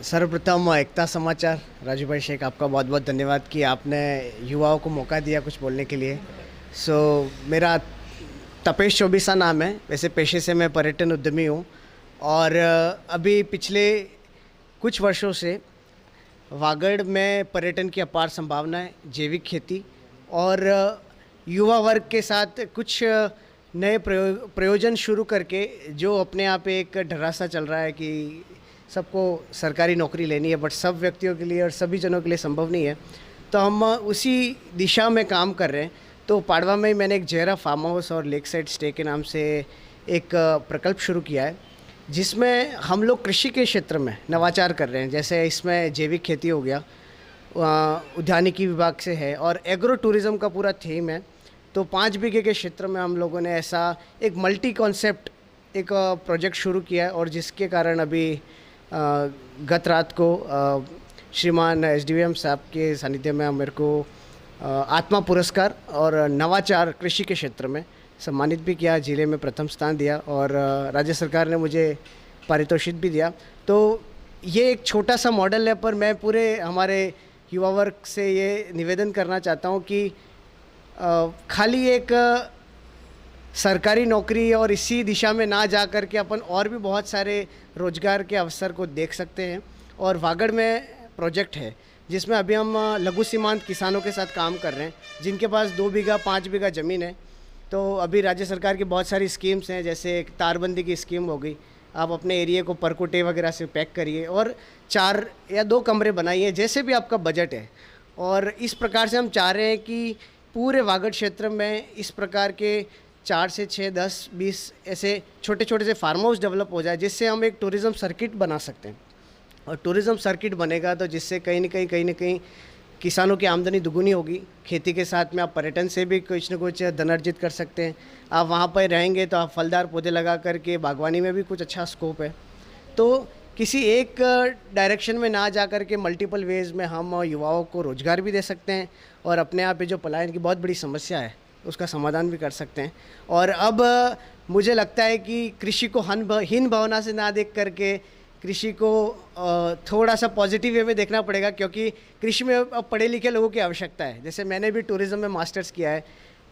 सर्वप्रथम एकता समाचार राजू भाई शेख, आपका बहुत बहुत धन्यवाद कि आपने युवाओं को मौका दिया कुछ बोलने के लिए। मेरा तपेश चौबीसा नाम है। वैसे पेशे से मैं पर्यटन उद्यमी हूँ और अभी पिछले कुछ वर्षों से वागड़ में पर्यटन की अपार संभावना है, जैविक खेती और युवा वर्ग के साथ कुछ नए प्रयोजन शुरू करके जो अपने आप एक ढरासा चल रहा है कि सबको सरकारी नौकरी लेनी है, बट सब व्यक्तियों के लिए और सभी जनों के लिए संभव नहीं है। तो हम उसी दिशा में काम कर रहे हैं। तो पाड़वा में ही मैंने एक जयरा फार्म हाउस और लेक साइड स्टे के नाम से एक प्रकल्प शुरू किया है, जिसमें हम लोग कृषि के क्षेत्र में नवाचार कर रहे हैं। जैसे इसमें जैविक खेती हो गया, उद्यानिकी विभाग से है और एग्रो टूरिज़्म का पूरा थीम है। तो 5 बीघे के क्षेत्र में हम लोगों ने ऐसा एक मल्टी कॉन्सेप्ट एक प्रोजेक्ट शुरू किया है और जिसके कारण अभी गत रात को श्रीमान एसडीएम साहब के सानिध्य में मेरे को आत्मा पुरस्कार और नवाचार कृषि के क्षेत्र में सम्मानित भी किया, जिले में प्रथम स्थान दिया और राज्य सरकार ने मुझे पारितोषिक भी दिया। तो ये एक छोटा सा मॉडल है, पर मैं पूरे हमारे युवा वर्ग से ये निवेदन करना चाहता हूँ कि खाली एक सरकारी नौकरी और इसी दिशा में ना जा कर के अपन और भी बहुत सारे रोजगार के अवसर को देख सकते हैं। और वागड़ में प्रोजेक्ट है जिसमें अभी हम लघु सीमांत किसानों के साथ काम कर रहे हैं, जिनके पास 2 बीघा 5 बीघा ज़मीन है। तो अभी राज्य सरकार की बहुत सारी स्कीम्स हैं, जैसे एक तारबंदी की स्कीम हो गई, आप अपने एरिया को परकोटे वगैरह से पैक करिए और 4 या 2 कमरे बनाइए, जैसे भी आपका बजट है। और इस प्रकार से हम चाह रहे हैं कि पूरे वागड़ क्षेत्र में इस प्रकार के 4 से 6, 10, 20 ऐसे छोटे छोटे से फार्म हाउस डेवलप हो जाए, जिससे हम एक टूरिज़्म सर्किट बना सकते हैं। और टूरिज़्म सर्किट बनेगा तो जिससे कहीं ना कहीं किसानों की आमदनी दुगुनी होगी। खेती के साथ में आप पर्यटन से भी कुछ न कुछ धन अर्जित कर सकते हैं। आप वहाँ पर रहेंगे तो आप फलदार पौधे लगा करके बागवानी में भी कुछ अच्छा स्कोप है। तो किसी एक डायरेक्शन में ना जा कर के मल्टीपल वेज़ में हम युवाओं को रोज़गार भी दे सकते हैं और अपने आप जो पलायन की बहुत बड़ी समस्या है उसका समाधान भी कर सकते हैं। और अब मुझे लगता है कि कृषि को हीन भावना से ना देख करके कृषि को थोड़ा सा पॉजिटिव वे में देखना पड़ेगा, क्योंकि कृषि में अब पढ़े लिखे लोगों की आवश्यकता है। जैसे मैंने भी टूरिज़्म में मास्टर्स किया है,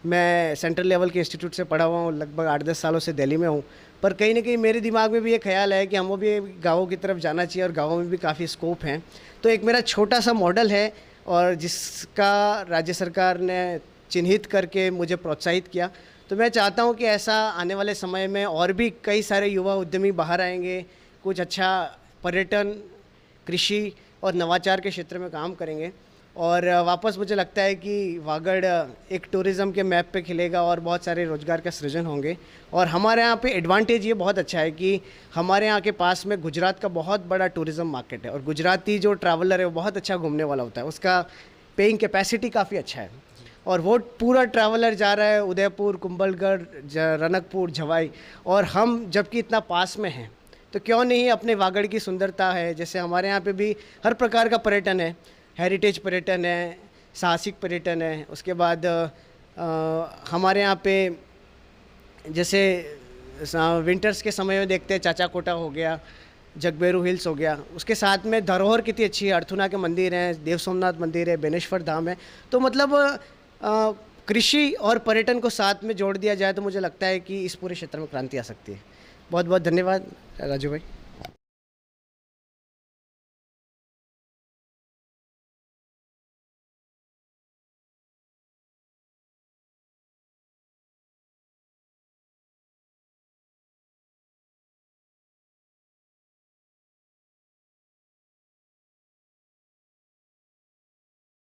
मैं सेंट्रल लेवल के इंस्टीट्यूट से पढ़ा हुआ हूँ, लगभग 8-10 सालों से दिल्ली में हूँ। पर कहीं ना कहीं मेरे दिमाग में भी ये ख्याल है कि हमको भी गाँवों की तरफ जाना चाहिए और गाँवों में भी काफ़ी स्कोप हैं। तो एक मेरा छोटा सा मॉडल है और जिसका राज्य सरकार ने चिन्हित करके मुझे प्रोत्साहित किया। तो मैं चाहता हूँ कि ऐसा आने वाले समय में और भी कई सारे युवा उद्यमी बाहर आएंगे, कुछ अच्छा पर्यटन, कृषि और नवाचार के क्षेत्र में काम करेंगे और वापस मुझे लगता है कि वागड़ एक टूरिज़्म के मैप पे खिलेगा और बहुत सारे रोज़गार का सृजन होंगे। और हमारे यहाँ पे एडवांटेज ये बहुत अच्छा है कि हमारे यहाँ के पास में गुजरात का बहुत बड़ा टूरिज़्म मार्केट है और गुजराती जो ट्रैवलर है वो बहुत अच्छा घूमने वाला होता है, उसका पेइंग कैपेसिटी काफ़ी अच्छा है और वो पूरा ट्रैवलर जा रहा है उदयपुर, कुंभलगढ़, रनकपुर, झवाई। और हम जबकि इतना पास में हैं तो क्यों नहीं अपने वागड़ की सुंदरता है, जैसे हमारे यहाँ पे भी हर प्रकार का पर्यटन है, हेरिटेज पर्यटन है, साहसिक पर्यटन है। उसके बाद हमारे यहाँ पे जैसे विंटर्स के समय में देखते हैं चाचा कोटा हो गया, जगबेरू हिल्स हो गया, उसके साथ में धरोहर कितनी अच्छी है, अर्थुना के मंदिर हैं, देव सोमनाथ मंदिर है, बेनेश्वर धाम है। तो मतलब कृषि और पर्यटन को साथ में जोड़ दिया जाए तो मुझे लगता है कि इस पूरे क्षेत्र में क्रांति आ सकती है। बहुत बहुत धन्यवाद राजू भाई।